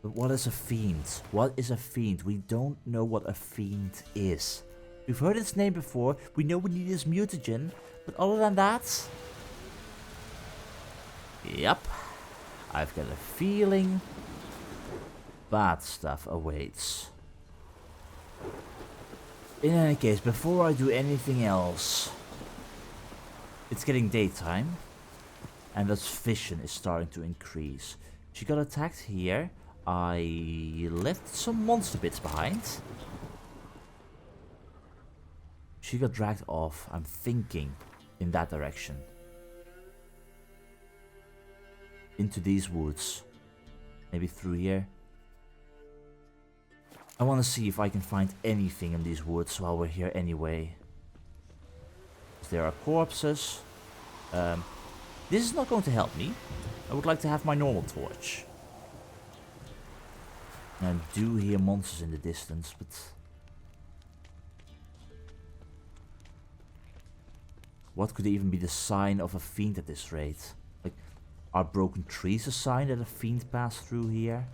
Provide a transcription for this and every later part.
But what is a fiend? What is a fiend? We don't know what a fiend is. We've heard its name before. We know we need his mutagen. But other than that... Yep. I've got a feeling bad stuff awaits. In any case, before I do anything else... It's getting daytime. And that vision is starting to increase. She got attacked here. I left some monster bits behind. She got dragged off, I'm thinking, in that direction. Into these woods. Maybe through here. I want to see if I can find anything in these woods while we're here anyway. There are corpses. This is not going to help me. I would like to have my normal torch. I do hear monsters in the distance, but... What could even be the sign of a fiend at this rate? Like, are broken trees a sign that a fiend passed through here?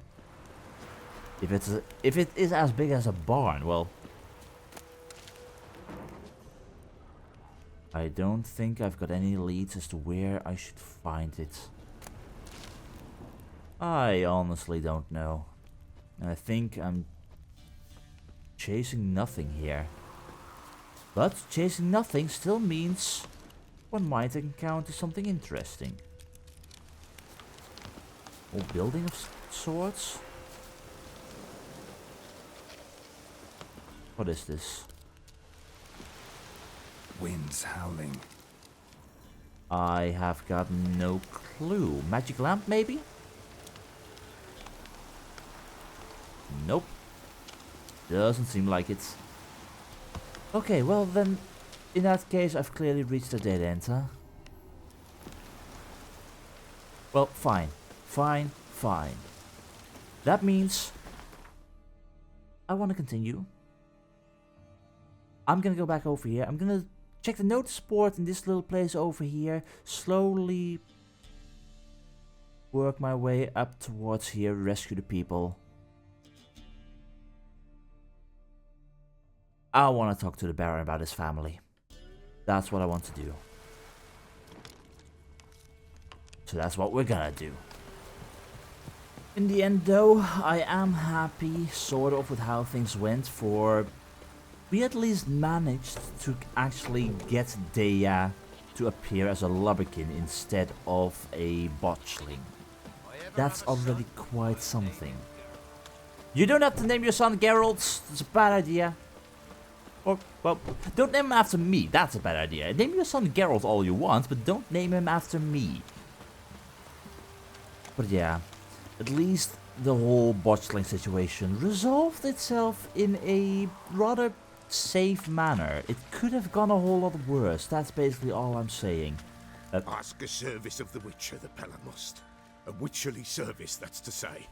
If it is as big as a barn, well... I don't think I've got any leads as to where I should find it. I honestly don't know. And I think I'm chasing nothing here. But chasing nothing still means one might encounter something interesting. A building of sorts? What is this? Winds howling. I have got no clue. Magic lamp, maybe? Nope. Doesn't seem like it. Okay, well then, in that case, I've clearly reached a dead end, huh? Well, fine. Fine, fine. That means I want to continue. I'm gonna go back over here. I'm gonna check the notice board in this little place over here. Slowly work my way up towards here, rescue the people. I want to talk to the Baron about his family. That's what I want to do. So that's what we're gonna do. In the end though, I am happy sort of with how things went, for we at least managed to actually get Dea to appear as a lubberkin instead of a botchling. That's already quite something. You don't have to name your son Geralt, it's a bad idea. Or, well, don't name him after me, that's a bad idea. Name your son Geralt all you want, but don't name him after me. But yeah, at least the whole botchling situation resolved itself in a rather safe manner. It could have gone a whole lot worse, that's basically all I'm saying. Ask a service of the Witcher, the Pella must. A witcherly service, that's to say.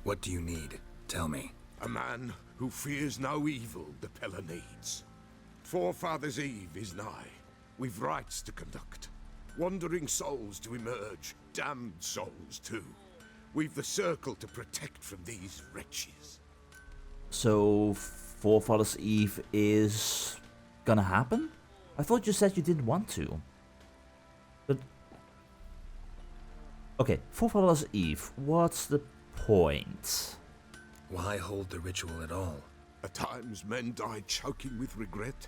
What do you need? Tell me. A man who fears no evil the Pella needs. Forefathers' Eve is nigh. We've rites to conduct. Wandering souls to emerge, damned souls too. We've the circle to protect from these wretches. So, Forefathers' Eve is gonna happen? I thought you said you didn't want to. But... Okay, Forefathers' Eve, what's the point? Why hold the ritual at all? At times men die choking with regret.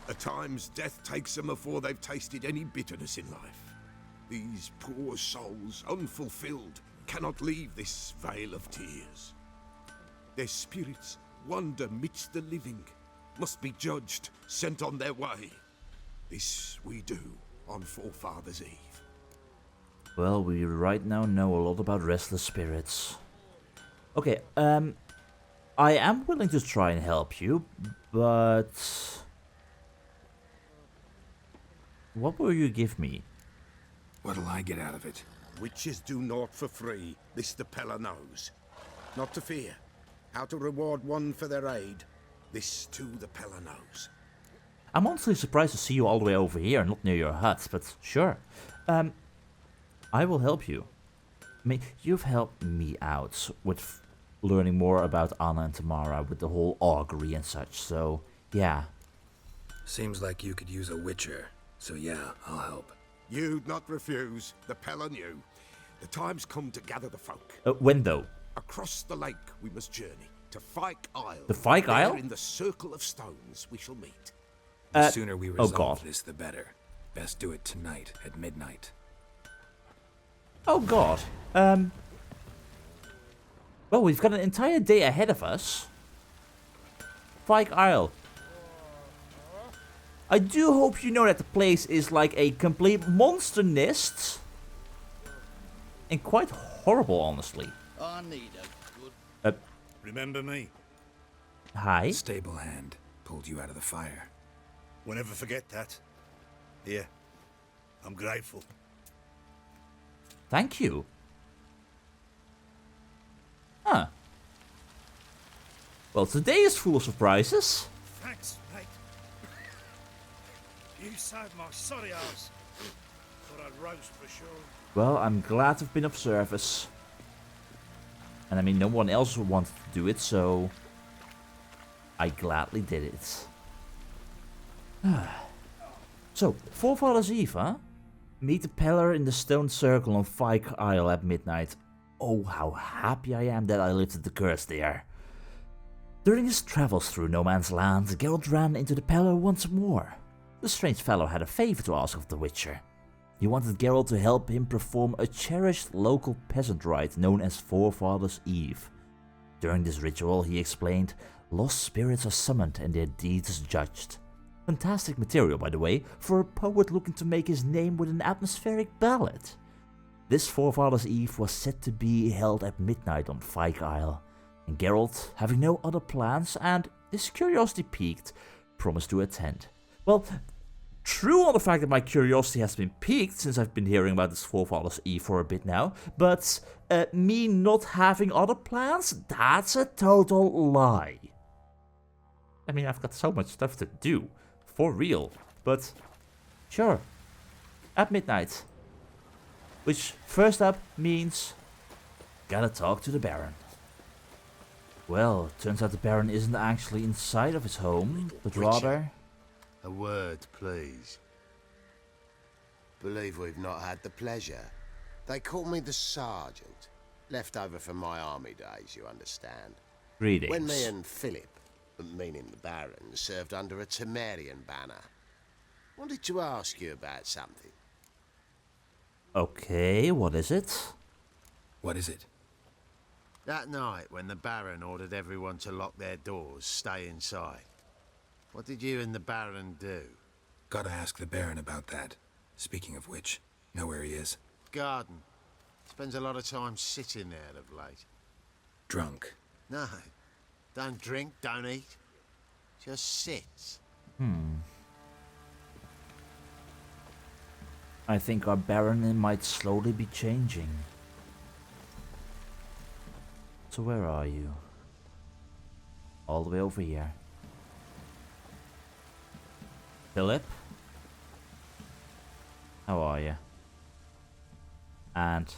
At times death takes them before they've tasted any bitterness in life. These poor souls, unfulfilled, cannot leave this vale of tears. Their spirits wander midst the living, must be judged, sent on their way. This we do on Forefathers' Eve. Well, we right now know a lot about restless spirits. Okay, I am willing to try and help you, but... What will you give me? What'll I get out of it? Witches do naught for free, this the Pella knows. Not to fear. How to reward one for their aid, this too the Pella knows. I'm honestly surprised to see you all the way over here, not near your hut, but sure. I will help you. I mean, you've helped me out with learning more about Anna and Tamara with the whole augury and such. So, yeah. Seems like you could use a witcher, so yeah, I'll help. You'd not refuse. The Pella knew. The time's come to gather the folk. When though? Across the lake we must journey to Fyke Isle. The Fyke There Isle? in the circle of stones we shall meet. The sooner we God. resolve this, the better. Best do it tonight at midnight. Oh god. Well, we've got an entire day ahead of us. Fyke Isle. I do hope you know that the place is like a complete monster nest. And quite horrible, honestly. I need a good... Remember me? Hi. Stable hand pulled you out of the fire. We'll never forget that. Here, I'm grateful. Thank you. Huh. Well, today is full of surprises. Thanks, mate. You saved my sorry ass. Thought I'd roast for sure. Well, I'm glad to have been of service. And I mean, no one else wanted to do it, so I gladly did it. So, Forefathers Eve, huh? Meet the Peller in the stone circle on Fyke Isle at midnight. Oh, how happy I am that I lifted the curse there. During his travels through no man's land, Geralt ran into the Peller once more. The strange fellow had a favor to ask of the Witcher. He wanted Geralt to help him perform a cherished local peasant rite known as Forefathers Eve. During this ritual, he explained, lost spirits are summoned and their deeds judged. Fantastic material, by the way, for a poet looking to make his name with an atmospheric ballad. This Forefathers Eve was set to be held at midnight on Fyke Isle, and Geralt, having no other plans and his curiosity piqued, promised to attend. Well, true on the fact that my curiosity has been piqued since I've been hearing about this Forefathers Eve for a bit now, but me not having other plans, that's a total lie. I mean, I've got so much stuff to do, for real, but sure, at midnight. Which, first up, means gotta talk to the Baron. Well, turns out the Baron isn't actually inside of his home, but rather... A word, please. Believe we've not had the pleasure. They call me the Sergeant. Left over from my army days, you understand. Greetings. When me and Philip, meaning the Baron, served under a Temerian banner. Wanted to ask you about something. Okay, what is it? What is it? That night when the Baron ordered everyone to lock their doors, stay inside. What did you and the Baron do? Gotta ask the Baron about that. Speaking of which, know where he is? Garden. Spends a lot of time sitting there of late. Drunk. No. Don't drink, don't eat. Just sits. I think our Baron might slowly be changing. So where are you? All the way over here. Philip? How are you? And...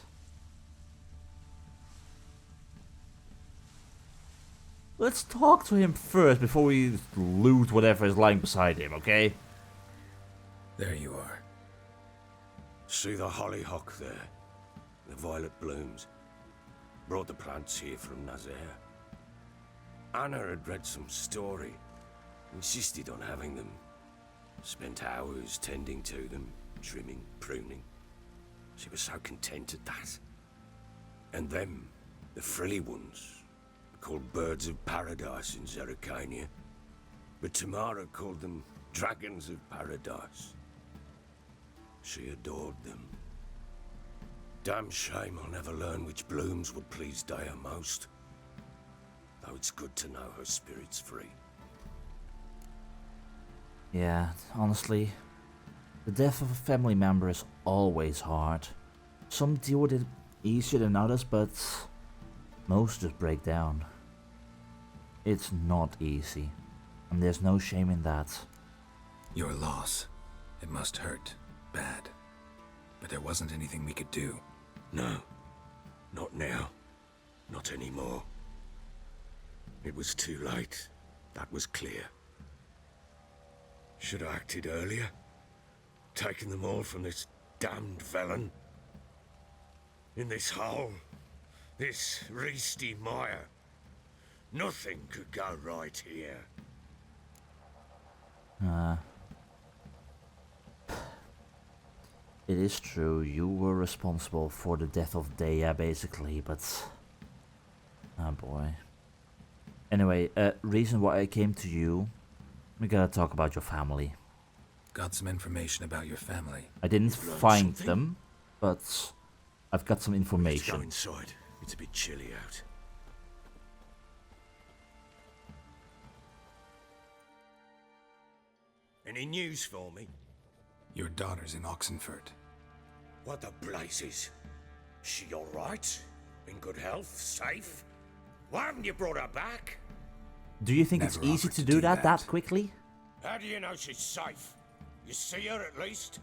let's talk to him first before we loot whatever is lying beside him, okay? There you are. See the hollyhock there? The violet blooms. Brought the plants here from Nazaire. Anna had read some story. Insisted on having them. Spent hours tending to them, trimming, pruning. She was so content at that. And them, the frilly ones, called birds of paradise in Zerrikania. But Tamara called them dragons of paradise. She adored them. Damn shame I'll never learn which blooms would please Daya most. Though it's good to know her spirit's free. Yeah, honestly, the death of a family member is always hard. Some deal with it easier than others, but most just break down. It's not easy, and there's no shame in that. Your loss. It must hurt. Bad. But there wasn't anything we could do. No, not now. Not anymore. It was too late. That was clear. Should have acted earlier. Taken them all from this damned Velen. In this hole. This reesty mire. Nothing could go right here. It is true, you were responsible for the death of Dea, basically, but... Oh boy. Anyway, reason why I came to you, we gotta talk about your family. Got some information about your family. I didn't find them, but I've got some Let's go information. inside. It's a bit chilly out. Any news for me? Your daughter's in Oxenfurt. What the blazes? She all right? In good health? Safe? Why haven't you brought her back? Do you think it's Never easy offered to to do do that that. quickly? How do you know she's safe? You see her at least?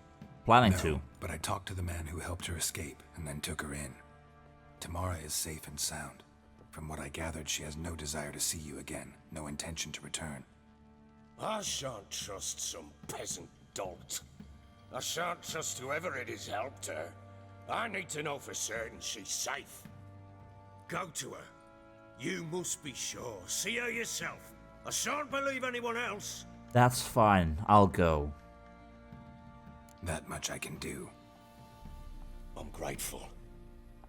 Planning No, to. but I talked to the man who helped her escape and then took her in. Tamara is safe and sound. From what I gathered, she has no desire to see you again, no intention to return. I shan't trust some peasant dolt. I shan't trust whoever it is helped her. I need to know for certain she's safe. Go to her. You must be sure. See her yourself. I shan't believe anyone else. That's fine, I'll go. That much I can do. I'm grateful.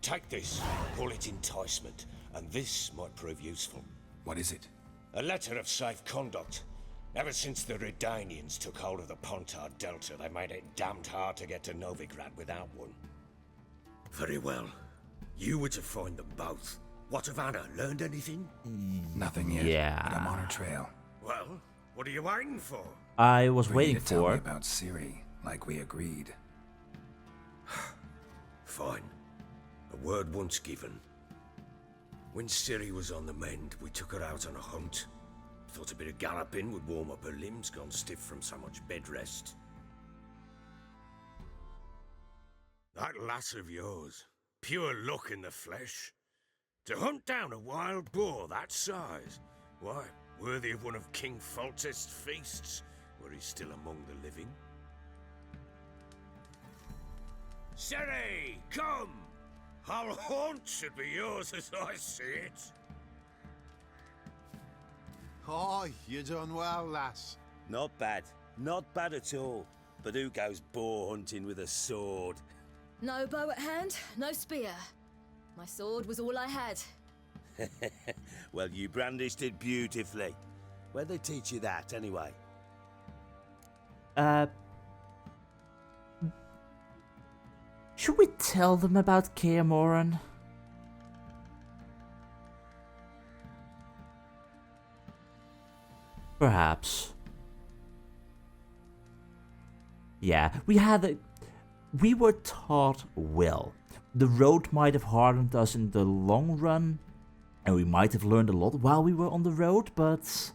Take this, call it enticement, and this might prove useful. What is it? A letter of safe conduct. Ever since the Redanians took hold of the Pontard Delta, they made it damned hard to get to Novigrad without one. Very well. You were to find them both. What of Anna? Learned anything? Nothing yet. Yeah. But I'm on her trail. Well, what are you waiting for? I was For you waiting to tell me for... about Ciri, like we agreed. Fine. A word once given. When Ciri was on the mend, we took her out on a hunt. Thought a bit of galloping would warm up her limbs, gone stiff from so much bed rest. That lass of yours, pure luck in the flesh. To hunt down a wild boar that size, why, worthy of one of King Foltest's feasts, where he's still among the living. Ciri, come! Our haunt should be yours as I see it. Oh, you done well, lass. Not bad. Not bad at all. But who goes boar hunting with a sword? No bow at hand, no spear. My sword was all I had. Well, you brandished it beautifully. Where'd they teach you that, anyway? Should we tell them about Kaer Morhen? Perhaps. Yeah, we were taught well. The road might have hardened us in the long run, and we might have learned a lot while we were on the road, but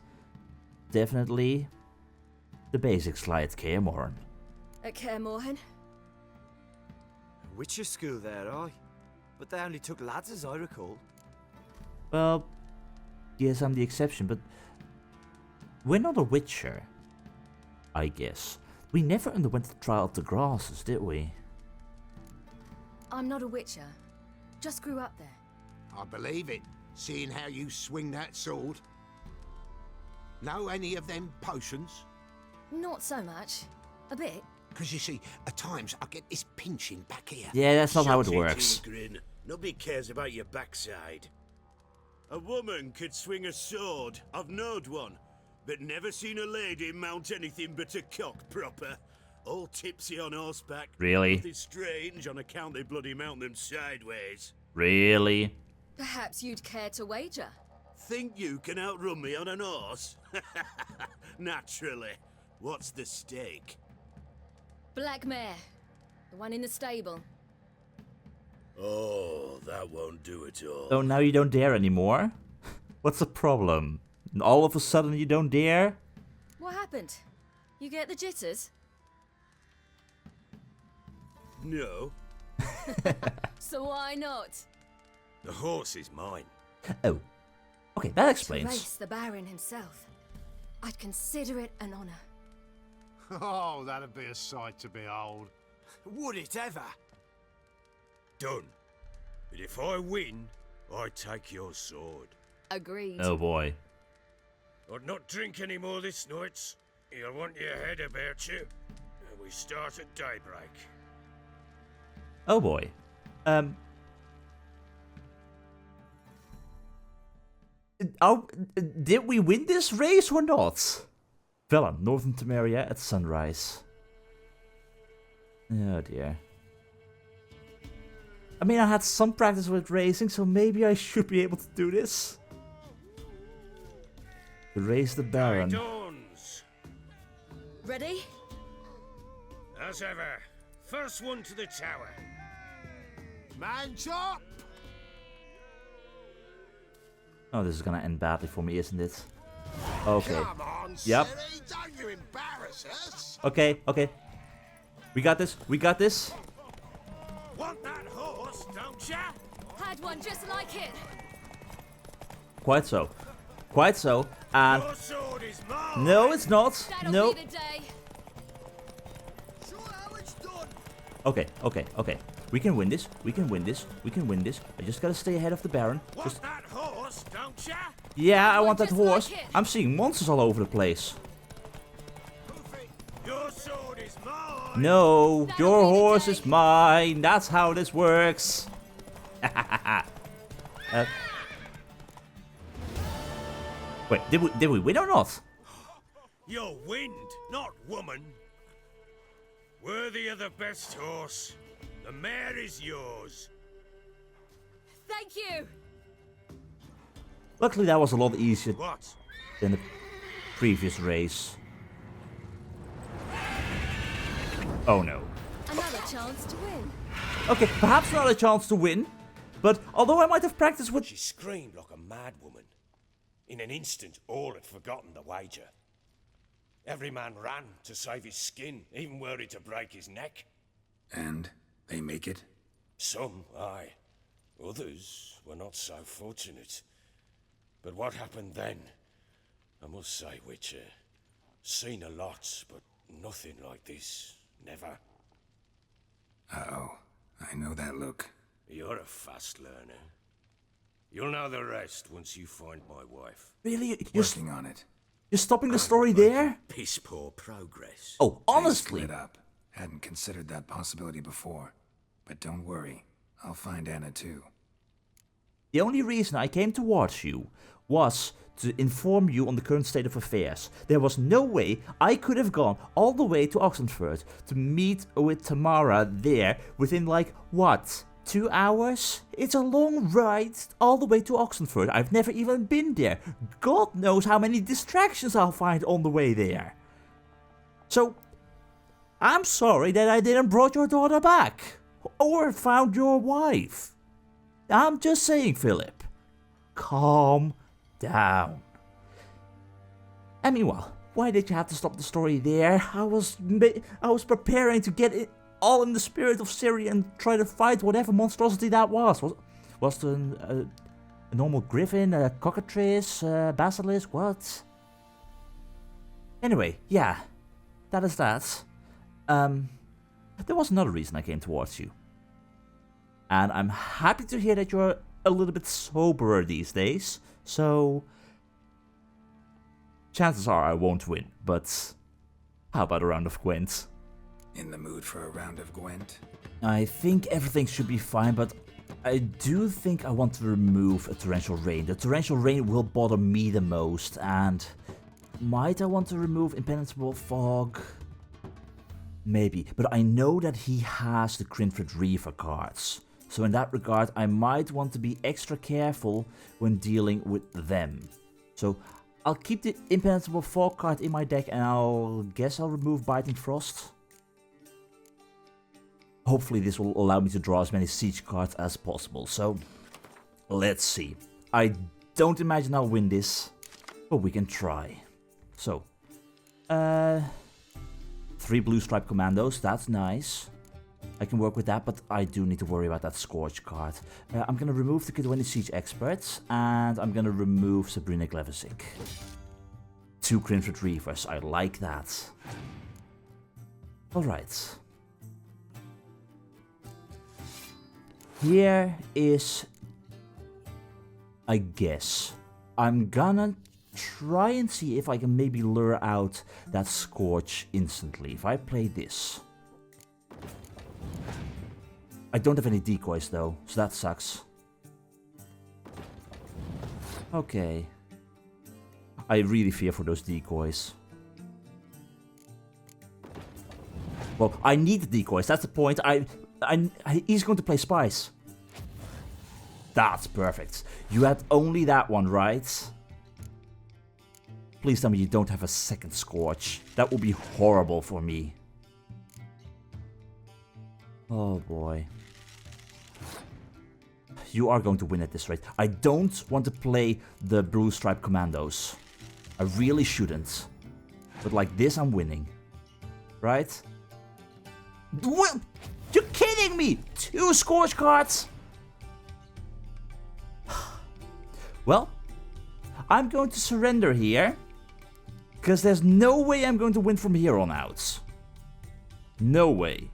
definitely the basics lie at Kaer Morhen. At Kaer Morhen? Witcher school there, aye. But they only took lads as I recall. Well, yes, I'm the exception, but we're not a witcher, I guess. We never underwent the trial of the grasses, did we? I'm not a witcher. Just grew up there. I believe it, seeing how you swing that sword. Know any of them potions? Not so much. A bit. Because you see, at times I get this pinching back here. Yeah, that's not how it Shut your works. teeth, Grin. Nobody cares about your backside. A woman could swing a sword. I've knowed one. But never seen a lady mount anything but a cock proper. All tipsy on horseback. Really? Nothing strange on account they bloody mount them sideways. Really? Perhaps you'd care to wager. Think you can outrun me on an horse? Naturally. What's the stake? Black mare. The one in the stable. Oh, that won't do it all. So now you don't dare anymore? What's the problem? And all of a sudden you don't dare? What happened? You get the jitters? No, So why not? the horse is mine. Oh, Okay, that To explains. race the Baron himself, I'd consider it an honor. Oh, that'd be a sight to behold. Would it ever? Done. But if I win, I take your sword. Agreed. Oh boy. I'd not drink any more this night. You'll want your head about you. And we start at daybreak. Oh boy. Did we win this race or not? Villa, Northern Tamara at sunrise. Oh dear. I mean, I had some practice with racing, so maybe I should be able to do this. Race the Baron. Dawns. Ready? As ever, first one to the tower. Man chop! Oh, this is gonna end badly for me, isn't it? Okay. Come on, Yep. silly, don't you embarrass us. Okay, okay. We got this, we got this. Want that horse, don't ya? Had one just like it. Quite so. Quite so. And Your sword is mine. no, it's not. That'll No. be the day. Show how it's done. Okay, okay, okay. We can win this. We can win this. We can win this. I just gotta stay ahead of the Baron. Want Just... that horse, don't ya? Yeah, I One want that just like horse. it. I'm seeing monsters all over the place. Your sword is mine. No, That'll your be the horse day. is mine. That's how this works. Wait, did we win or not? You're wind, not woman. Worthy of the best horse. The mare is yours. Thank you. Luckily, that was a lot easier What? than the previous race. Oh no. Another chance to win. Okay, perhaps not a chance to win, but although I might have practiced with... She screamed like a mad woman. In an instant, all had forgotten the wager. Every man ran to save his skin, even were he to break his neck. And they make it? Some, aye. Others were not so fortunate. But what happened then? I must say, Witcher, seen a lot, but nothing like this. Never. Uh-oh. I know that look. You're a fast learner. You'll know the rest once you find my wife. Really? Working on it. You're stopping the story there? Piss poor progress. Oh, They honestly. split up. Hadn't considered that possibility before. But don't worry. I'll find Anna too. The only reason I came towards you was to inform you on the current state of affairs. There was no way I could have gone all the way to Oxenfurt to meet with Tamara there within like, what, 2 hours? It's a long ride all the way to Oxenfurt. I've never even been there. God knows how many distractions I'll find on the way there. So, I'm sorry that I didn't brought your daughter back. Or found your wife. I'm just saying, Philip. Calm down. And meanwhile, why did you have to stop the story there? I was preparing to get it all in the spirit of Syria and try to fight whatever monstrosity that was. Was it a normal griffin, a cockatrice, a basilisk, what? Anyway, yeah, that is that. There was another reason I came towards you. And I'm happy to hear that you're a little bit soberer these days, so chances are I won't win, but how about a round of Gwent? In the mood for a round of Gwent? I think everything should be fine, but I do think I want to remove a torrential rain. The torrential rain will bother me the most, and might I want to remove impenetrable fog? Maybe, but I know that he has the Crinford Reaver cards. So in that regard, I might want to be extra careful when dealing with them. So I'll keep the impenetrable fog card in my deck, and I'll remove Biting Frost. Hopefully this will allow me to draw as many siege cards as possible. So let's see. I don't imagine I'll win this, but we can try. So, 3 blue stripe commandos, that's nice. I can work with that, but I do need to worry about that Scourge card. I'm gonna remove the Kidwini Siege Experts, and I'm gonna remove Sabrina Glevisic. 2 Crimson Reavers, I like that. Alright. Here is... I guess. I'm gonna try and see if I can maybe lure out that Scourge instantly. If I play this. I don't have any decoys though, so that sucks. Okay. I really fear for those decoys. Well, I need the decoys, that's the point. He's going to play spies. That's perfect. You had only that one, right? Please tell me you don't have a second Scourge. That would be horrible for me. Oh boy. You are going to win at this rate. I don't want to play the Blue Stripe Commandos. I really shouldn't. But like this, I'm winning. Right? What? You're kidding me! 2 Scourge cards! Well, I'm going to surrender here. Because there's no way I'm going to win from here on out. No way.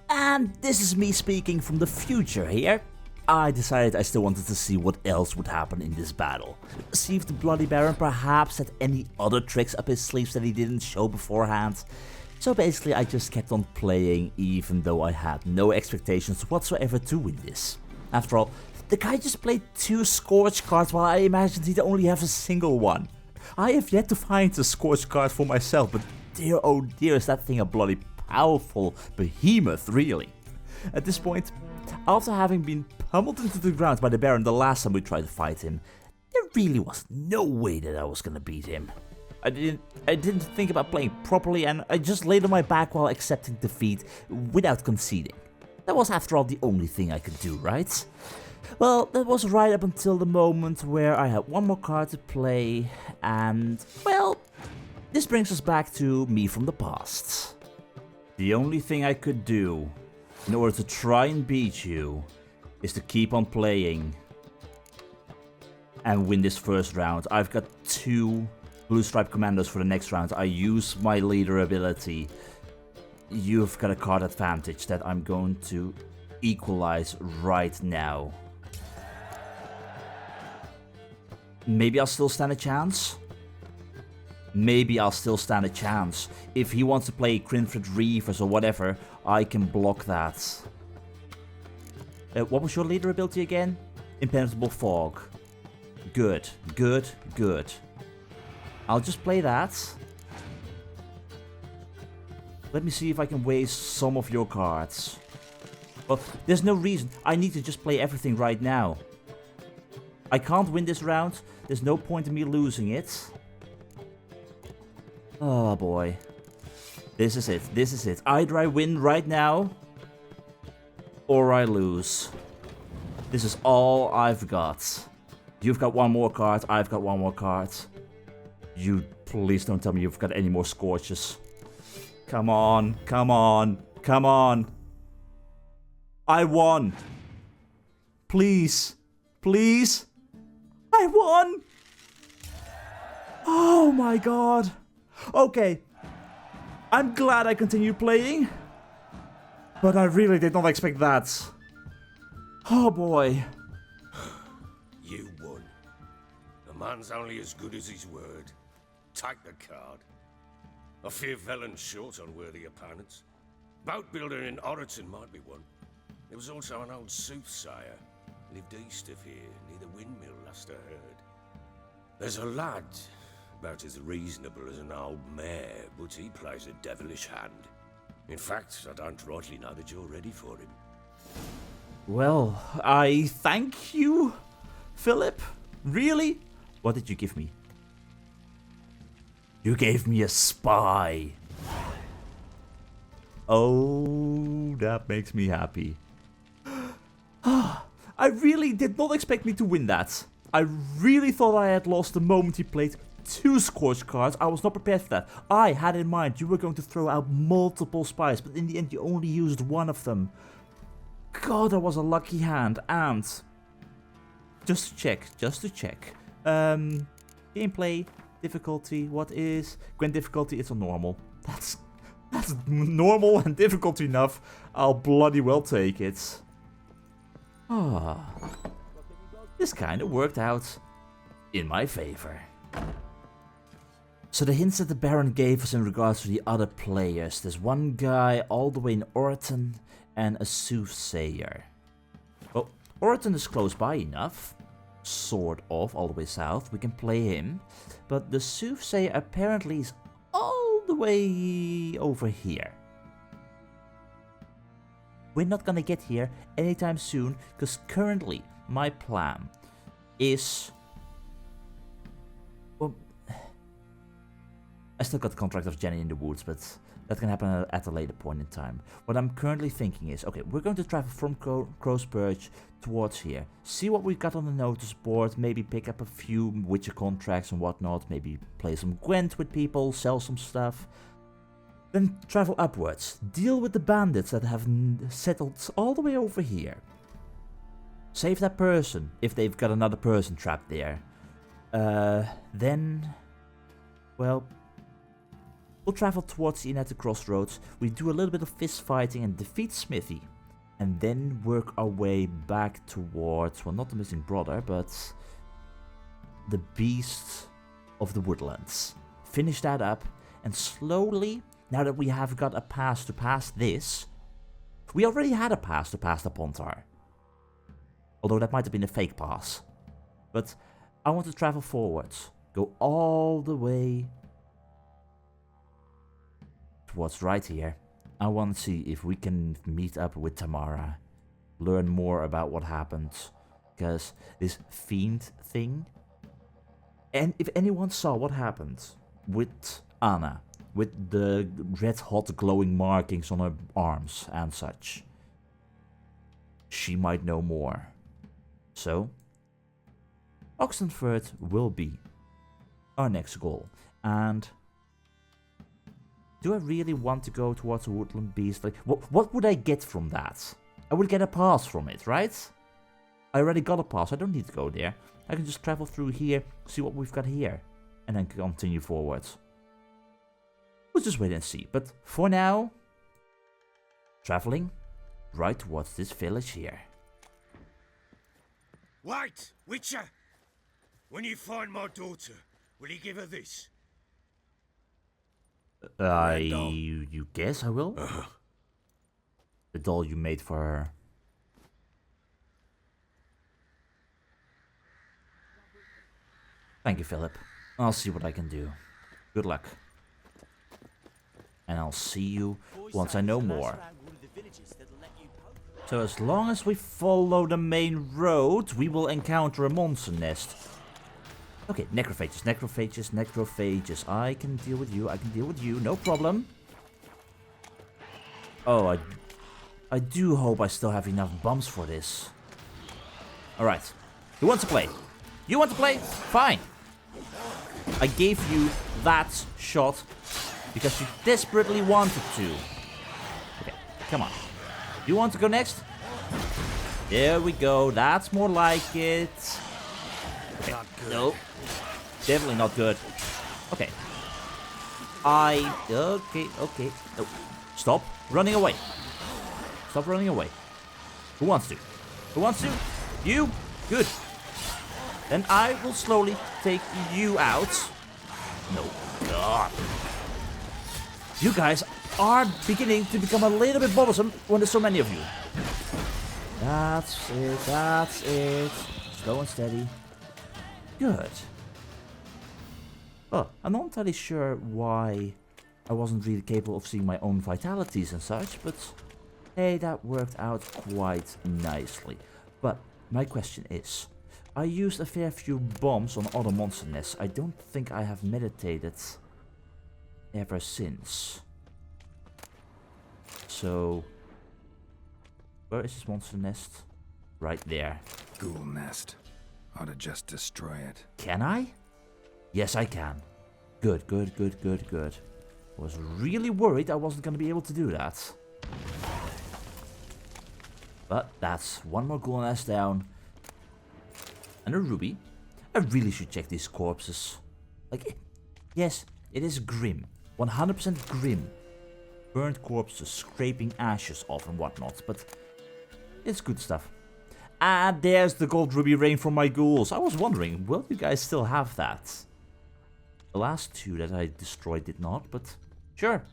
And this is me speaking from the future here. I decided I still wanted to see what else would happen in this battle. See if the Bloody Baron perhaps had any other tricks up his sleeves that he didn't show beforehand. So basically I just kept on playing even though I had no expectations whatsoever to win this. After all, the guy just played 2 Scourge cards while I imagined he'd only have a single one. I have yet to find a Scourge card for myself, but dear oh dear is that thing a bloody powerful behemoth, really. At this point, after having been pummeled into the ground by the Baron the last time we tried to fight him, there really was no way that I was gonna beat him. I didn't think about playing properly, and I just laid on my back while accepting defeat without conceding. That was after all the only thing I could do, right? Well, that was right up until the moment where I had one more card to play, and, well, this brings us back to me from the past. The only thing I could do in order to try and beat you is to keep on playing and win this first round. I've got 2 Blue Stripe Commandos for the next round. I use my leader ability. You've got a card advantage that I'm going to equalize right now. Maybe I'll still stand a chance. Maybe I'll still stand a chance. If he wants to play Crimson Reavers or whatever, I can block that. What was your leader ability again? Impenetrable Fog. Good, good, good. I'll just play that. Let me see if I can waste some of your cards. Well, there's no reason. I need to just play everything right now. I can't win this round. There's no point in me losing it. Oh boy. This is it. This is it. Either I win right now, or I lose. This is all I've got. You've got one more card. I've got one more card. You please don't tell me you've got any more Scorches. Come on. Come on. Come on. I won. Please. Please. I won. Oh my god. Okay. I'm glad I continued playing. But I really did not expect that. Oh boy. You won. A man's only as good as his word. Take the card. I fear Velen's short on worthy opponents. Boat builder in Oroton might be one. There was also an old soothsayer. Lived east of here, near the windmill, last I heard. There's a lad, about as reasonable as an old mare, but he plays a devilish hand. In fact, I don't rightly know that you're ready for him. Well, I thank you, Philip. Really? What did you give me? You gave me a spy. Oh, that makes me happy. I really did not expect me to win that. I really thought I had lost the moment he played 2 scorch cards. I was not prepared for that. I had in mind you were going to throw out multiple spies, but in the end you only used one of them. God, that was a lucky hand. And just to check. Gameplay difficulty. What is Gwent difficulty? It's on normal. That's normal and difficult enough. I'll bloody well take it. This kind of worked out in my favor. So the hints that the Baron gave us in regards to the other players. There's one guy all the way in Orton and a soothsayer. Well, Orton is close by enough. Sort of, all the way south. We can play him. But the soothsayer apparently is all the way over here. We're not gonna get here anytime soon, because currently my plan is... Well, I still got the contract of Jenny in the woods, but that can happen at a later point in time. What I'm currently thinking is, okay, we're going to travel from Crow's Perch towards here. See what we got on the notice board, maybe pick up a few Witcher contracts and whatnot, maybe play some Gwent with people, sell some stuff. Then travel upwards, deal with the bandits that have settled all the way over here. Save that person, if they've got another person trapped there. Then, well, we'll travel towards the inn at the crossroads. We do a little bit of fist fighting and defeat Smithy. And then work our way back towards, well, not the missing brother, but the beast of the woodlands. Finish that up, and slowly... Now that we have got a pass to pass this, we already had a pass to pass the Pontar. Although that might have been a fake pass. But I want to travel forwards, go all the way towards right here. I want to see if we can meet up with Tamara, learn more about what happened, because this fiend thing. And if anyone saw what happened with Anna, with the red hot glowing markings on her arms and such, she might know more. So, Oxenfurt will be our next goal. And do I really want to go towards a woodland beast? Like, what would I get from that? I would get a pass from it, right? I already got a pass, I don't need to go there. I can just travel through here, see what we've got here, and then continue forwards. We'll just wait and see, but for now, traveling right towards this village here. Wait, Witcher! When you find my daughter, will you give her this? You guess I will? The doll you made for her. Thank you, Philip. I'll see what I can do. Good luck. And I'll see you once I know more. So as long as we follow the main road, we will encounter a monster nest. Okay, necrophages. I can deal with you, no problem. Oh, I do hope I still have enough bombs for this. Alright, who wants to play? You want to play? Fine. I gave you that shot because you desperately wanted to. Okay, come on. You want to go next? There we go. That's more like it. Okay. Nope. Definitely not good. Okay. Okay. No. Stop running away. Stop running away. Who wants to? Who wants to? You? Good. Then I will slowly take you out. No. God. You guys are beginning to become a little bit bothersome when there's so many of you. That's it. Slow and steady. Good. Well, I'm not entirely sure why I wasn't really capable of seeing my own vitalities and such, but hey, that worked out quite nicely. But my question is, I used a fair few bombs on other monster nests. I don't think I have meditated ever since. So, where is this monster nest? Right there. Ghoul nest. Ought to just destroy it. Can I? Yes, I can. Good, good, good, good, good. Was really worried I wasn't going to be able to do that. But that's one more golden ash down. And a ruby. I really should check these corpses. Like, yes, it is grim. 100% grim. Burnt corpses, scraping ashes off and whatnot. But it's good stuff. And there's the gold ruby rain from my ghouls. I was wondering, will you guys still have that? The last two that I destroyed did not, but sure.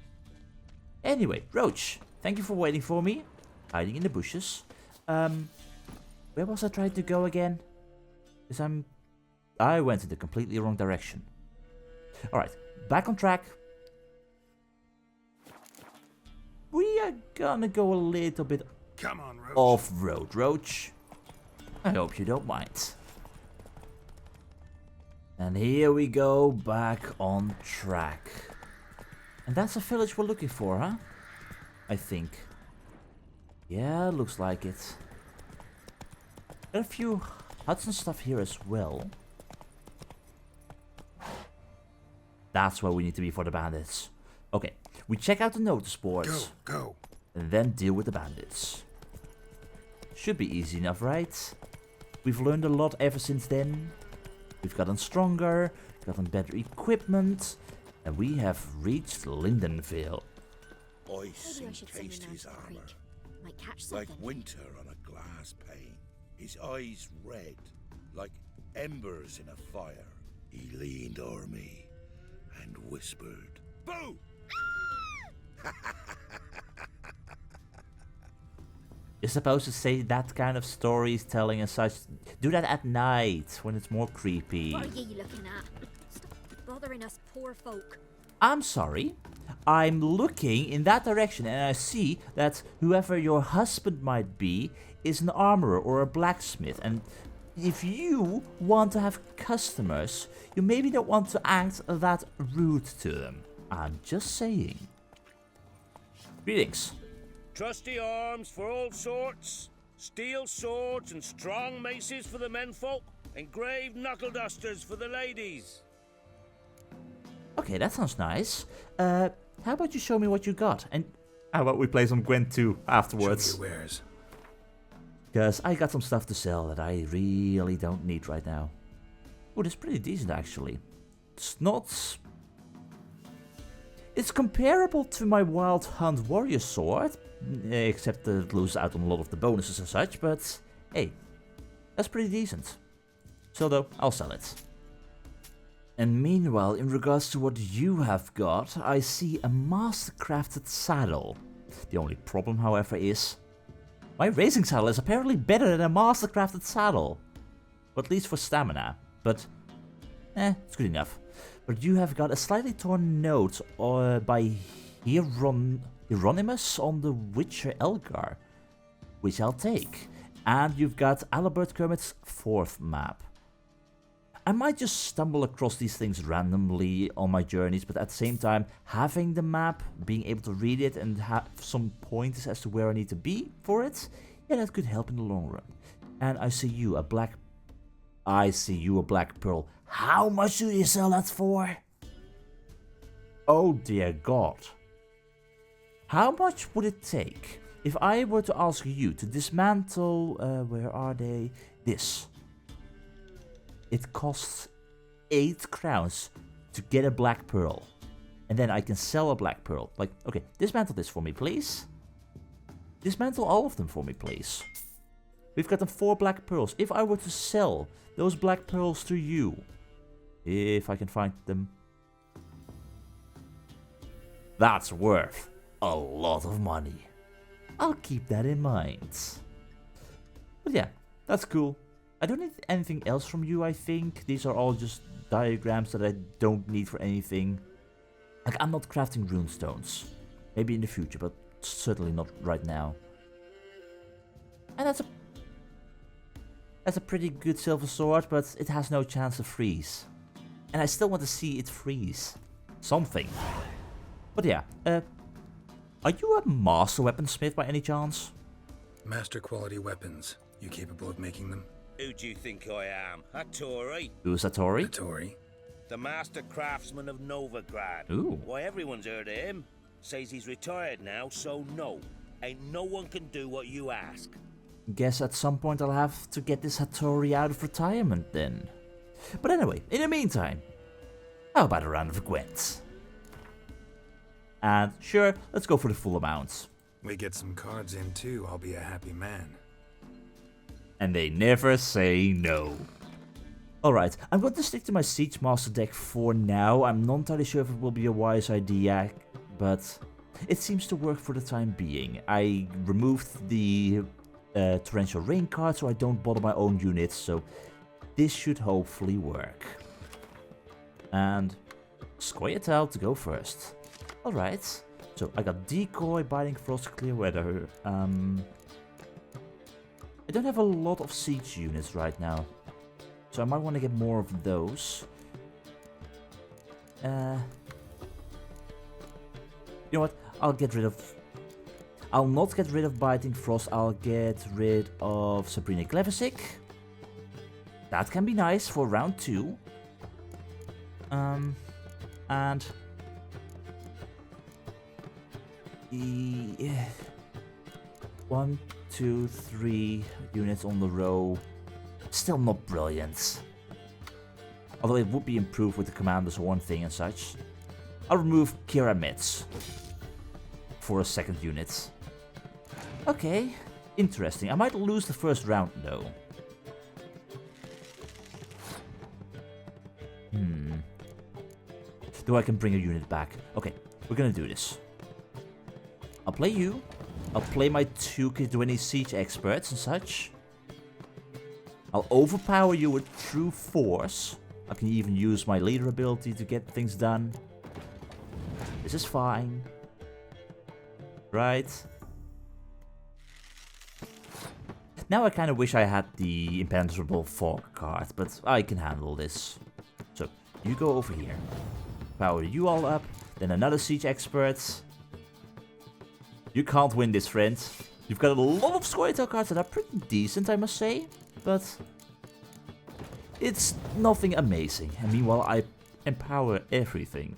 Anyway, Roach, thank you for waiting for me. Hiding in the bushes. Where was I trying to go again? Because I went in the completely wrong direction. Alright, back on track. We are gonna go a little bit Come on, Roach. off-road, Roach. I hope you don't mind. And here we go, back on track. And that's a village we're looking for, huh? I think. Yeah, looks like it. There are a few huts and stuff here as well. That's where we need to be for the bandits. Okay, we check out the notice boards. Go. And then deal with the bandits. Should be easy enough, right? We've learned a lot ever since then. We've gotten stronger, gotten better equipment, and we have reached Lidenvale. Ice encased his armor, like winter on a glass pane. His eyes red, like embers in a fire. He leaned o'er me and whispered, "Boo!" You're supposed to say that kind of stories telling and such. Do that at night when it's more creepy. What are you looking at? Stop bothering us poor folk. I'm sorry. I'm looking in that direction and I see that whoever your husband might be is an armorer or a blacksmith. And if you want to have customers, you maybe don't want to act that rude to them. I'm just saying. Greetings. Trusty arms for all sorts, steel swords and strong maces for the menfolk, engraved knuckle dusters for the ladies. Okay, that sounds nice. How about you show me what you got? And how about we play some Gwent 2 afterwards? Show me your wares. Because I got some stuff to sell that I really don't need right now. Oh, it's pretty decent actually. It's not... It's comparable to my Wild Hunt Warrior Sword, except that it loses out on a lot of the bonuses and such, but hey, that's pretty decent. So though, I'll sell it. And meanwhile, in regards to what you have got, I see a master-crafted saddle. The only problem, however, is my racing saddle is apparently better than a master-crafted saddle. Or at least for stamina, but it's good enough. But you have got a slightly torn note by Hieronymus on the Witcher Elgar, which I'll take. And you've got Albert Kermit's 4th map. I might just stumble across these things randomly on my journeys, but at the same time, having the map, being able to read it and have some pointers as to where I need to be for it, yeah, that could help in the long run. And I see you a black pearl. How much do you sell that for? Oh dear God. How much would it take if I were to ask you to dismantle, where are they? This. It costs 8 crowns to get a black pearl. And then I can sell a black pearl. Like, okay, dismantle this for me, please. Dismantle all of them for me, please. We've gotten 4 black pearls. If I were to sell those black pearls to you, if I can find them, that's worth a lot of money. I'll keep that in mind. But yeah, that's cool. I don't need anything else from you, I think. These are all just diagrams that I don't need for anything. Like, I'm not crafting runestones. Maybe in the future, but certainly not right now. And that's a pretty good silver sword, but it has no chance to freeze. And I still want to see it freeze. Something. But yeah, are you a master weaponsmith by any chance? Master quality weapons. You capable of making them? Who do you think I am? Hattori? Who's Hattori? Hattori. the master craftsman of Novigrad. Ooh. Why, everyone's heard of him. Says he's retired now, so no. Ain't no one can do what you ask. Guess at some point I'll have to get this Hattori out of retirement then. But anyway, in the meantime, how about a round of Gwent? And sure, let's go for the full amount. We get some cards in too, I'll be a happy man. And they never say no. Alright, I'm going to stick to my Siege Master deck for now. I'm not entirely sure if it will be a wise idea, but it seems to work for the time being. I removed the Torrential Rain card so I don't bother my own units, so this should hopefully work. And Squirtle to go first. Alright, so I got Decoy, Biting Frost, Clear Weather. I don't have a lot of siege units right now, so I might want to get more of those. You know what? I'll not get rid of Biting Frost, I'll get rid of Sabrina Cleversick. That can be nice for round 2. And 1, 2, 3 units on the row. Still not brilliant. Although it would be improved with the Commander's Horn thing and such. I'll remove Kira Mitz for a second unit. Okay, interesting. I might lose the first round though. Though I can bring a unit back. Okay, we're gonna do this. I'll play you. I'll play my 2 Kidwini Siege Experts and such. I'll overpower you with True Force. I can even use my leader ability to get things done. This is fine. Right? Now I kind of wish I had the Impenetrable Fog card, but I can handle this. So, you go over here. Power you all up, then another Siege Expert. You can't win this, friend. You've got a lot of Squirtle cards that are pretty decent, I must say, but it's nothing amazing. And meanwhile, I empower everything.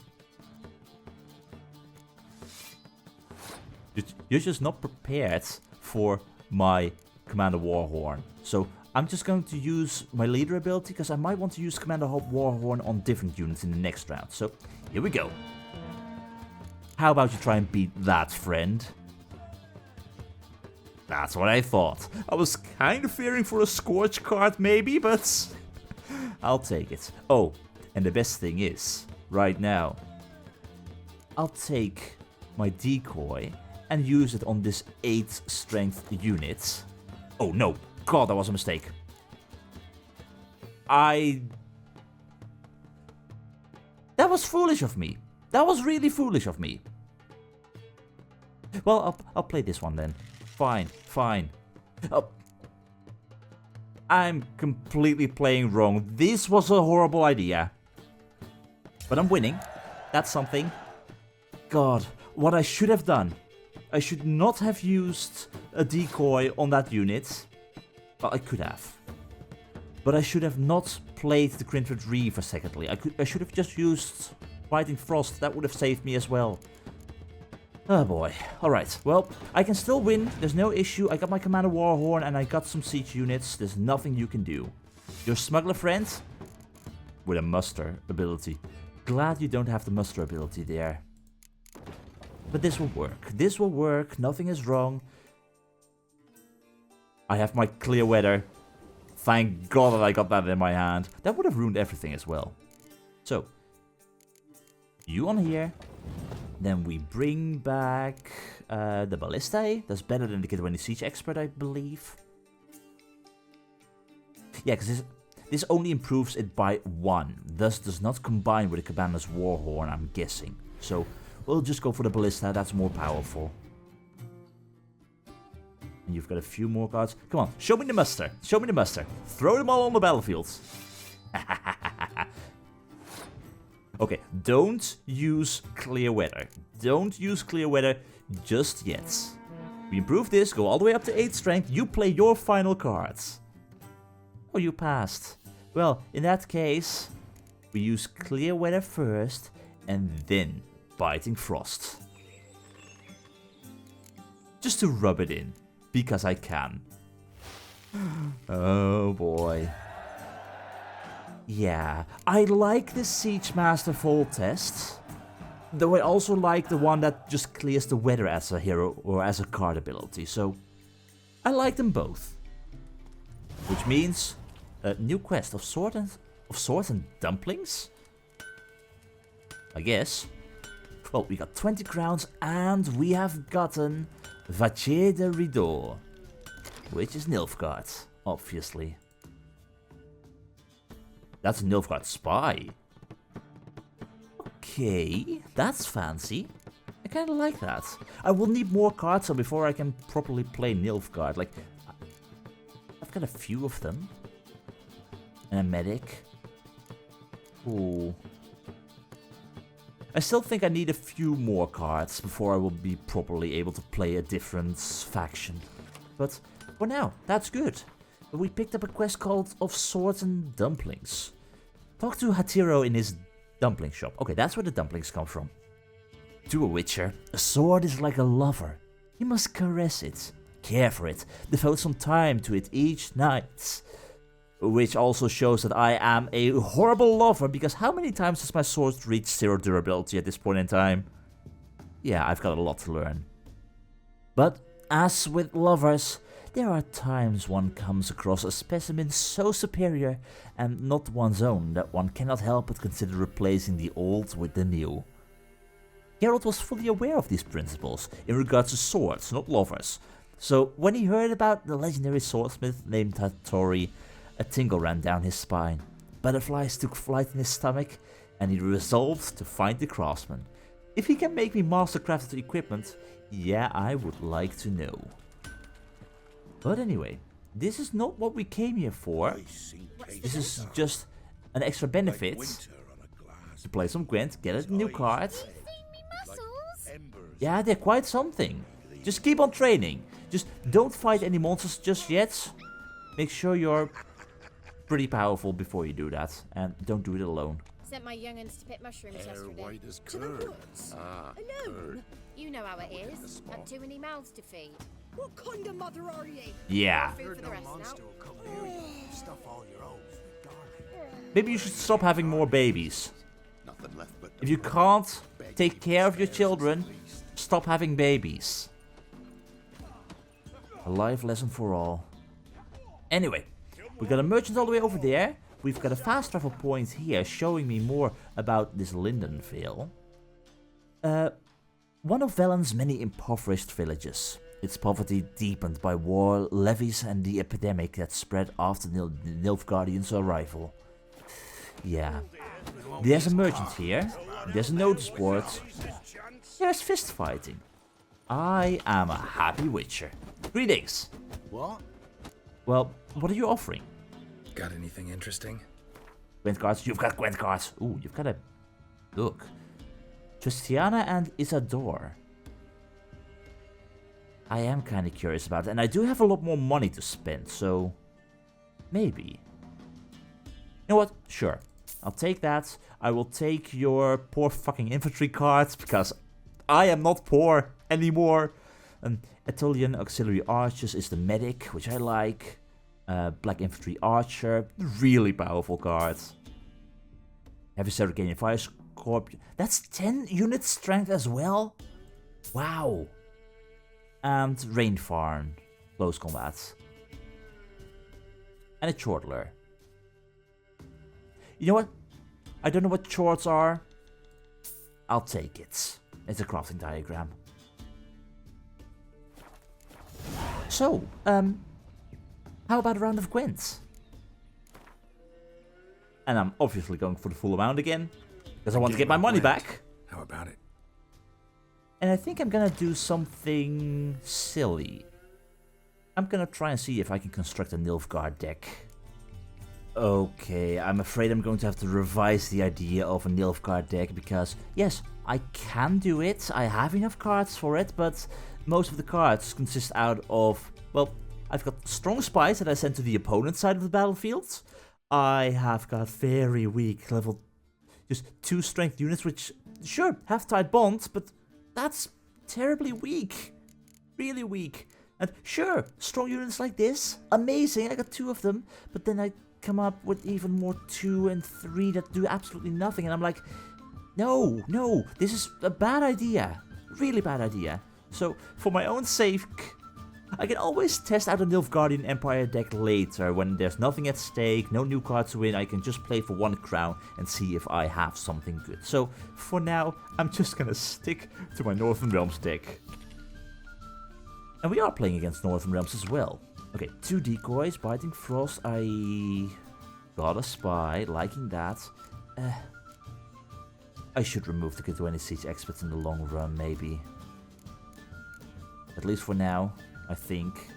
You're just not prepared for my Commander Warhorn. So I'm just going to use my leader ability, because I might want to use Commander Warhorn on different units in the next round. So here we go. How about you try and beat that, friend? That's what I thought. I was kind of fearing for a Scorch card maybe, but I'll take it. Oh, and the best thing is, right now, I'll take my Decoy and use it on this 8 strength unit. Oh no, God, that was a mistake. That was foolish of me. That was really foolish of me. Well, I'll play this one then. Fine. Oh. I'm completely playing wrong. This was a horrible idea. But I'm winning. That's something. God, what I should have done. I should not have used a decoy on that unit. Well, I could have. But I should have not played the Crimson Reaver secondly. I should have just used Biting Frost. That would have saved me as well. Oh boy. Alright, well, I can still win. There's no issue. I got my Commander Warhorn and I got some siege units. There's nothing you can do. Your smuggler friend with a muster ability. Glad you don't have the muster ability there. But this will work. This will work. Nothing is wrong. I have my clear weather. Thank God that I got that in my hand. That would have ruined everything as well. So, you on here. Then we bring back the Ballistae. That's better than the Kidwini Siege Expert, I believe. Yeah, because this only improves it by 1. Thus does not combine with the Commander's Warhorn, I'm guessing. So we'll just go for the Ballista. That's more powerful. And you've got a few more cards. Come on, show me the muster. Show me the muster. Throw them all on the battlefield. Okay, don't use clear weather. Don't use clear weather just yet. We improve this, go all the way up to 8 strength. You play your final cards. Oh, you passed. Well, in that case, We use clear weather first, and then biting frost. Just to rub it in, because I can. Oh boy. Yeah, I like the Siege Master Vol test, though I also like the one that just clears the weather as a hero or as a card ability, so I like them both. Which means a new quest of swords and dumplings? I guess. Well, we got 20 crowns and we have gotten Vacher de Rideau, which is Nilfgaard, obviously. That's a Nilfgaard spy. Okay, that's fancy. I kinda like that. I will need more cards so before I can properly play Nilfgaard. Like, I've got a few of them. And a medic. Ooh. I still think I need a few more cards before I will be properly able to play a different faction. But for now, that's good. We picked up a quest called Of Swords and Dumplings. Talk to Hatiro in his dumpling shop. Okay, that's where the dumplings come from. To a witcher, a sword is like a lover. You must caress it, care for it, devote some time to it each night. Which also shows that I am a horrible lover, because how many times has my sword reached 0 durability at this point in time? Yeah, I've got a lot to learn. But as with lovers, there are times one comes across a specimen so superior and not one's own that one cannot help but consider replacing the old with the new. Geralt was fully aware of these principles in regards to swords, not lovers. So when he heard about the legendary swordsmith named Hattori, a tingle ran down his spine. Butterflies took flight in his stomach, and he resolved to find the craftsman. If he can make me mastercrafted equipment, yeah, I would like to know. But anyway, this is not what we came here for. This is just an extra benefit to play some Gwent, get a new card. Yeah, they're quite something. Just keep on training. Just don't fight any monsters just yet. Make sure you're pretty powerful before you do that, and don't do it alone. Sent my young'uns to pick mushrooms yesterday. White as To the curd. woods? Curd. You know how it is. Not too many mouths to feed. What kind of mother are you? Yeah. Food for the rest now. Maybe you should stop having more babies. Nothing left but If you can't take care of your children, stop having babies. A life lesson for all. Anyway, we got a merchant all the way over there. We've got a fast travel point here showing me more about this Lidenvale. One of Valen's many impoverished villages. Its poverty deepened by war, levies and the epidemic that spread after the Nilfgaardians' arrival. Yeah. There's a merchant here. There's a notice board. There's fist fighting. I am a happy witcher. Greetings. What? Well, what are you offering? Got anything interesting? Gwent cards. You've got Gwent cards. Ooh, you've got a... Look. Tristiana and Isadore. I am kind of curious about it. And I do have a lot more money to spend, so... Maybe. You know what? Sure. I'll take that. I will take your poor fucking infantry cards, because I am not poor anymore. Aetolian Auxiliary Archers is the medic, which I like. Black Infantry Archer, really powerful card. Heavy Serganian Fire Scorpion. That's 10 unit strength as well? Wow. And Rainfarn, close combat. And a Chortler. You know what? I don't know what chords are. I'll take it. It's a crafting diagram. So, how about a round of Gwent? And I'm obviously going for the full amount again, because I want to get my money back. How about it? And I think I'm gonna do something silly. I'm gonna try and see if I can construct a Nilfgaard deck. Okay, I'm afraid I'm going to have to revise the idea of a Nilfgaard deck, because yes, I can do it, I have enough cards for it, but most of the cards consist out of, well, I've got strong spies that I send to the opponent's side of the battlefield. I have got very weak level just 2 strength units, which, sure, have tight bonds, but that's terribly weak. Really weak. And sure, strong units like this, amazing, I got 2 of them, but then I come up with even more 2 and 3 that do absolutely nothing, and I'm like, no, this is a bad idea. Really bad idea. So, for my own sake, I can always test out a Nilfgaardian Empire deck later, when there's nothing at stake, no new cards to win, I can just play for 1 crown and see if I have something good. So, for now, I'm just gonna stick to my Northern Realms deck. And we are playing against Northern Realms as well. Okay, 2 decoys, Biting Frost, I got a spy, liking that. I should remove the Kituani Siege Experts in the long run, maybe. At least for now, I think.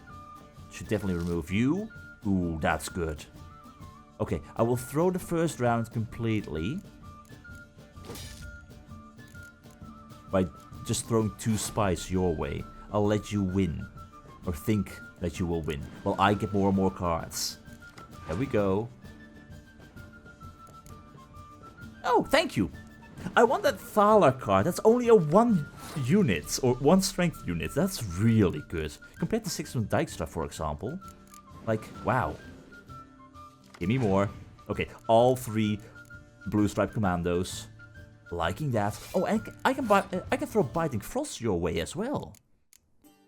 Should definitely remove you. Ooh, that's good. Okay, I will throw the first round completely. By just throwing 2 spies your way. I'll let you win. Or think that you will win. While I get more and more cards. There we go. Oh, thank you. I want that Thaler card. That's only a 1 unit. Or 1 strength unit. That's really good. Compared to 6 from Dijkstra, for example. Like, wow. Give me more. Okay, all 3 Blue Stripe Commandos. Liking that. Oh, and I can throw Biting Frost your way as well.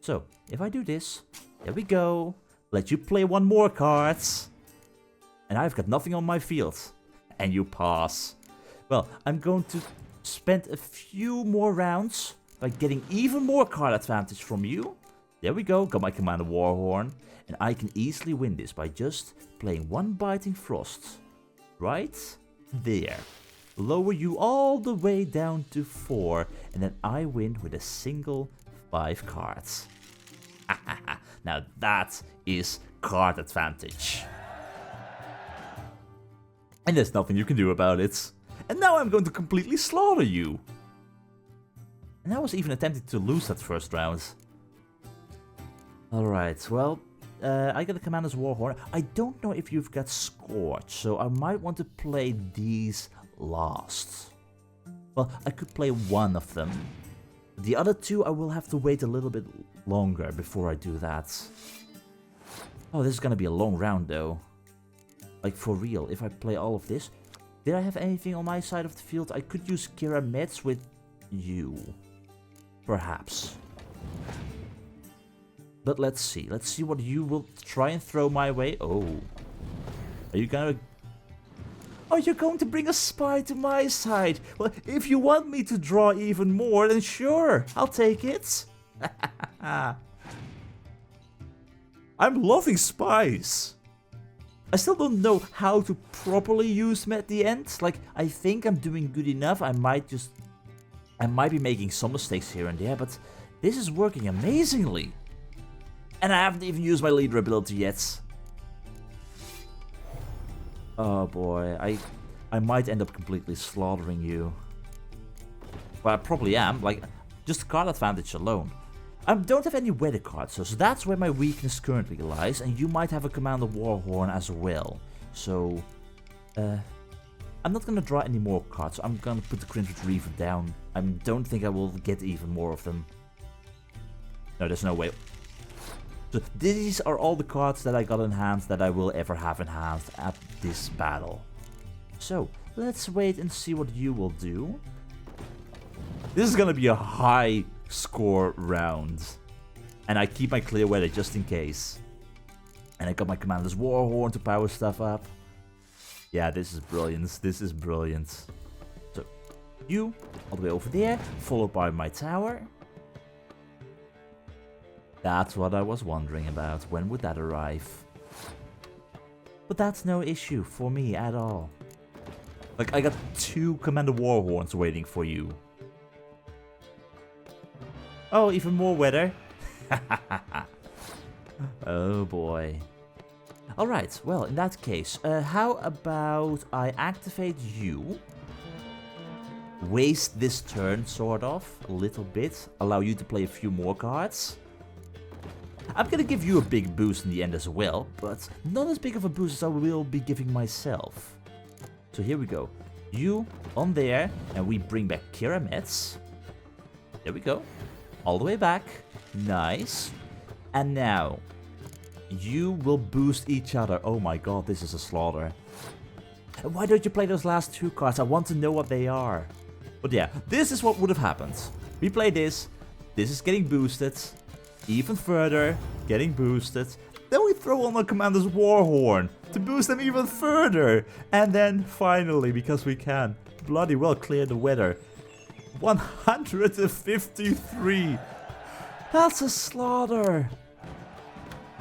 So, if I do this, there we go. Let you play 1 more cards. And I've got nothing on my field. And you pass. Well, I'm going to spend a few more rounds by getting even more card advantage from you. There we go, got my Commander Warhorn. And I can easily win this by just playing 1 Biting Frost. Right there. Lower you all the way down to 4. And then I win with a single 5 cards. Now that is card advantage. And there's nothing you can do about it. And now I'm going to completely slaughter you. And I was even attempting to lose that first round. Alright, well, I got the Commander's Warhorn. I don't know if you've got Scorch, so I might want to play these last. Well, I could play 1 of them. The other 2 I will have to wait a little bit longer before I do that. Oh, this is gonna be a long round though. Like for real, if I play all of this. Did I have anything on my side of the field? I could use Kira Metz with you. Perhaps. But let's see. Let's see what you will try and throw my way. Oh. Are you gonna... Oh, you're going to bring a spy to my side. Well, if you want me to draw even more, then sure, I'll take it. I'm loving spies. I still don't know how to properly use them at the end. Like, I think I'm doing good enough. I might be making some mistakes here and there, but this is working amazingly. And I haven't even used my leader ability yet. Oh boy, I might end up completely slaughtering you. Well, I probably am, like, just card advantage alone. I don't have any weather cards, so that's where my weakness currently lies, and you might have a Commander Warhorn as well. So, I'm not gonna draw any more cards, so I'm gonna put the Crimson Reaver down. I don't think I will get even more of them. No, there's no way. So these are all the cards that I got in hand that I will ever have in hand at this battle. So, let's wait and see what you will do. This is gonna be a high score round. And I keep my clear weather just in case. And I got my Commander's Warhorn to power stuff up. Yeah, this is brilliant. This is brilliant. So, you, all the way over there, followed by my tower. That's what I was wondering about. When would that arrive? But that's no issue for me at all. Like, I got 2 Commander Warhorns waiting for you. Oh, even more weather. Oh boy. Alright, well, in that case, how about I activate you? Waste this turn, sort of, a little bit. Allow you to play a few more cards. I'm gonna give you a big boost in the end as well, but not as big of a boost as I will be giving myself. So here we go. You on there, and we bring back Kiramets. There we go. All the way back. Nice. And now, you will boost each other. Oh my god, this is a slaughter. And why don't you play those last 2 cards? I want to know what they are. But yeah, this is what would have happened. We play this. This is getting boosted. Even further, getting boosted. Then we throw on the Commander's Warhorn to boost them even further. And then finally, because we can, bloody well clear the weather. 153. That's a slaughter.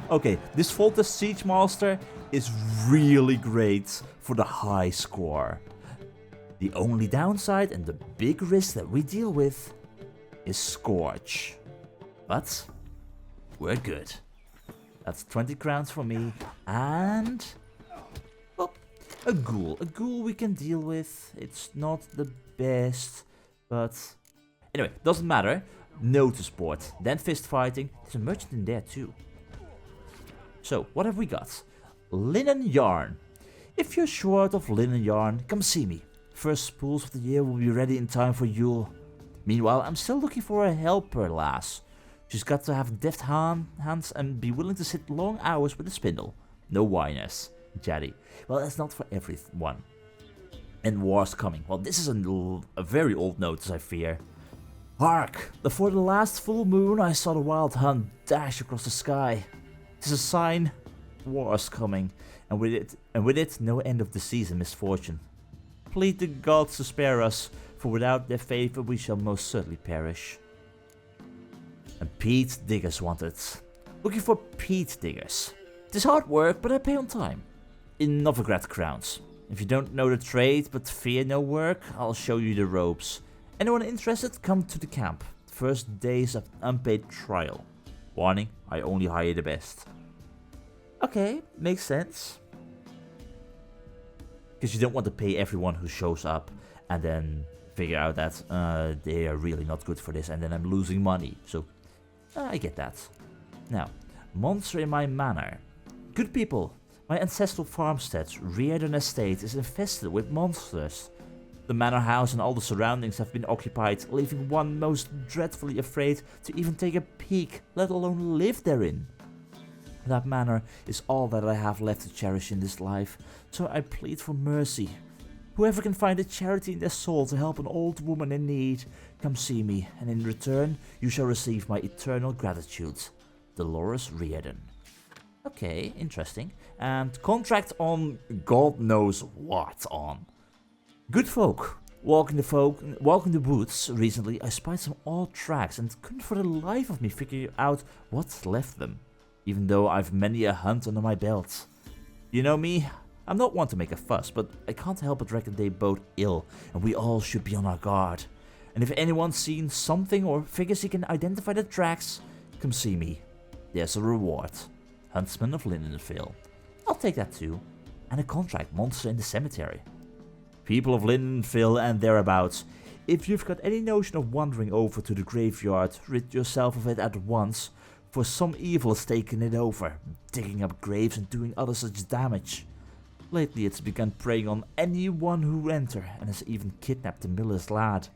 Okay, this Voltorn Siege Master is really great for the high score. The only downside and the big risk that we deal with is Scorch. But we're good. That's 20 crowns for me, and well, a ghoul. A ghoul we can deal with. It's not the best, but anyway, doesn't matter. Notice board, then fist fighting. There's a merchant in there too. So, what have we got? Linen yarn. If you're short of linen yarn, come see me. First spools of the year will be ready in time for Yule. Meanwhile, I'm still looking for a helper lass. She's got to have deft hands and be willing to sit long hours with a spindle. No whiners. Jaddy. Well, that's not for everyone. And war's coming. Well, this is a very old notice, I fear. Hark! Before the last full moon, I saw the wild hunt dash across the sky. It is a sign war's coming, and with it, no end of disease and misfortune. Plead the gods to spare us, for without their favor we shall most certainly perish. And peat diggers wanted. Looking for peat diggers. It is hard work, but I pay on time. In Novigrad crowns. If you don't know the trade, but fear no work, I'll show you the ropes. Anyone interested, come to the camp. First days of unpaid trial. Warning, I only hire the best. Okay, makes sense. Because you don't want to pay everyone who shows up and then figure out that they are really not good for this and then I'm losing money. So, I get that. Now, monster in my manor. Good people, my ancestral farmstead, Riordan Estate, is infested with monsters. The manor house and all the surroundings have been occupied, leaving one most dreadfully afraid to even take a peek, let alone live therein. That manor is all that I have left to cherish in this life, so I plead for mercy. Whoever can find a charity in their soul to help an old woman in need, come see me, and in return you shall receive my eternal gratitude. Dolores Riordan. Okay, interesting. And contract on God knows what on. Good folk. Walking the woods recently, I spied some odd tracks and couldn't for the life of me figure out what left them, even though I've many a hunt under my belt. You know me, I'm not one to make a fuss, but I can't help but reckon they bode ill, and we all should be on our guard. And if anyone's seen something or figures he can identify the tracks, come see me. There's a reward. Huntsman of Lidenvale. I'll take that too. And a contract monster in the cemetery. People of Lidenvale and thereabouts, if you've got any notion of wandering over to the graveyard, rid yourself of it at once, for some evil has taken it over, digging up graves and doing other such damage. Lately it's begun preying on anyone who enter, and has even kidnapped the miller's lad.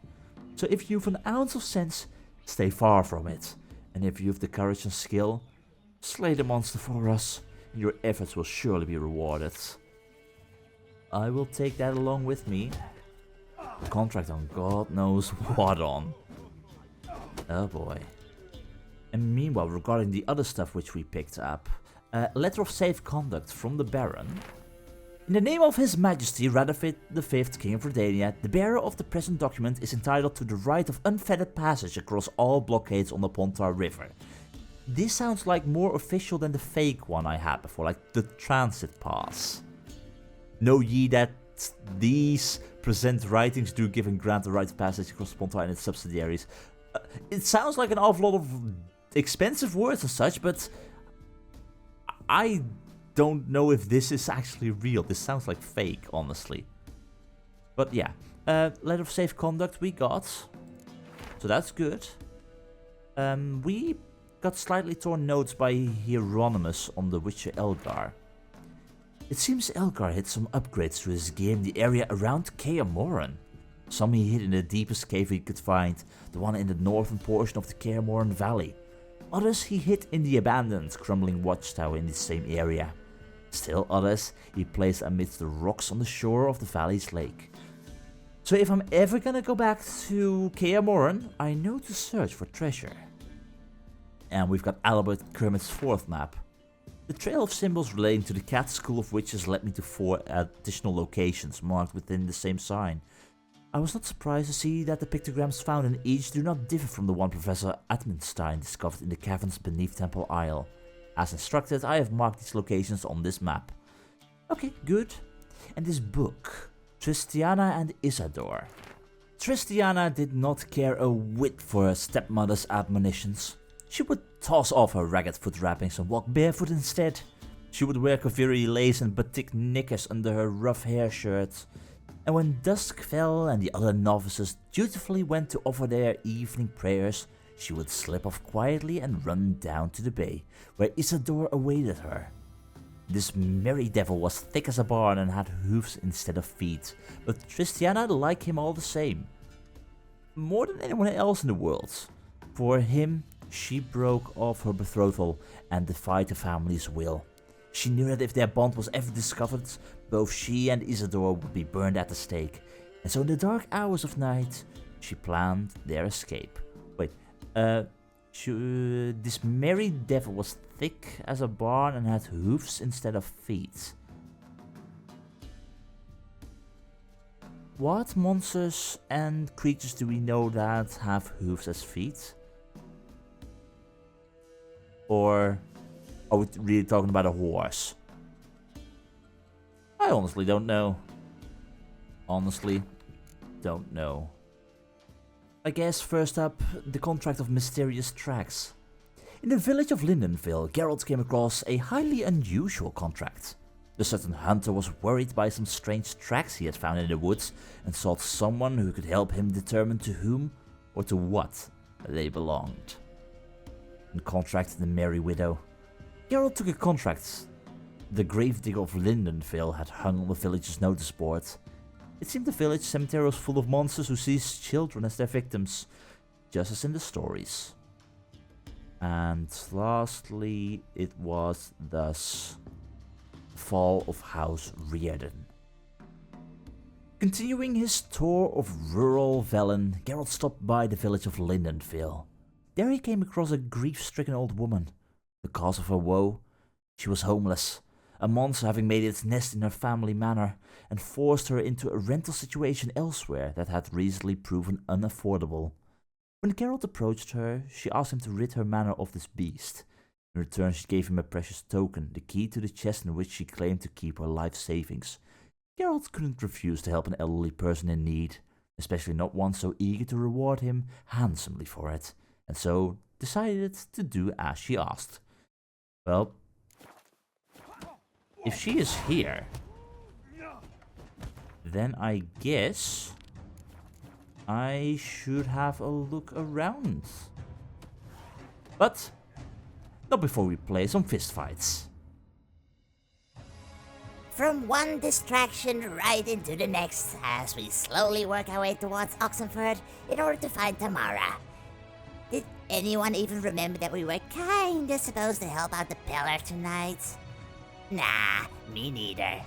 So if you've an ounce of sense, stay far from it, and if you've the courage and skill, slay the monster for us, and your efforts will surely be rewarded. I will take that along with me. A contract on God knows what on. Oh boy. And meanwhile, regarding the other stuff which we picked up, a letter of safe conduct from the Baron. In the name of His Majesty Radovid V, King of Redania, the bearer of the present document is entitled to the right of unfettered passage across all blockades on the Pontar River. This sounds like more official than the fake one I had before, like the transit pass. Know ye that these present writings do give and grant the right of passage across the Pontar and its subsidiaries. It sounds like an awful lot of expensive words and such, but I don't know if this is actually real. This sounds like fake, honestly. But yeah, letter of safe conduct we got, so that's good. We got slightly torn notes by Hieronymus on the Witcher Elgar. It seems Elgar hid some upgrades to his game in the area around Kaer Morhen. Some he hid in the deepest cave he could find, the one in the northern portion of the Kaer Morhen Valley. Others he hid in the abandoned, crumbling watchtower in the same area. Still others he placed amidst the rocks on the shore of the valley's lake. So if I'm ever gonna go back to Kaer Morhen, I know to search for treasure. And we've got Albert Kermit's 4th map. The trail of symbols relating to the Cat School of Witches led me to 4 additional locations marked within the same sign. I was not surprised to see that the pictograms found in each do not differ from the one Professor Admenstein discovered in the caverns beneath Temple Isle. As instructed, I have marked these locations on this map. Okay, good. And this book, Tristiana and Isador. Tristiana did not care a whit for her stepmother's admonitions. She would toss off her ragged foot wrappings and walk barefoot instead. She would wear Kaviri lace and batik knickers under her rough hair shirt. And when dusk fell and the other novices dutifully went to offer their evening prayers, she would slip off quietly and run down to the bay, where Isador awaited her. This merry devil was thick as a barn and had hoofs instead of feet, but Tristiana liked him all the same. More than anyone else in the world. For him, she broke off her betrothal and defied the family's will. She knew that if their bond was ever discovered, both she and Isador would be burned at the stake, and so in the dark hours of night, she planned their escape. Wait, this merry devil was thick as a barn and had hoofs instead of feet. What monsters and creatures do we know that have hoofs as feet? Or are we really talking about a horse? I honestly don't know. Honestly, don't know. I guess first up, the contract of mysterious tracks. In the village of Lidenvale, Geralt came across a highly unusual contract. The certain hunter was worried by some strange tracks he had found in the woods and sought someone who could help him determine to whom or to what they belonged. In contract to the Merry Widow, Geralt took a contract the gravedigger of Lidenvale had hung on the village's notice board. It seemed the village cemetery was full of monsters who seized children as their victims, just as in the stories. And lastly, it was thus the fall of House Reardon. Continuing his tour of rural Velen, Geralt stopped by the village of Lidenvale. There he came across a grief-stricken old woman. The cause of her woe? She was homeless, a monster having made its nest in her family manor and forced her into a rental situation elsewhere that had recently proven unaffordable. When Geralt approached her, she asked him to rid her manor of this beast. In return, she gave him a precious token, the key to the chest in which she claimed to keep her life savings. Geralt couldn't refuse to help an elderly person in need, especially not one so eager to reward him handsomely for it, and so decided to do as she asked. Well, if she is here, then I guess I should have a look around. But not before we play some fistfights. From one distraction right into the next as we slowly work our way towards Oxenfurt in order to find Tamara. Did anyone even remember that we were kinda supposed to help out the pillar tonight? Nah, me neither.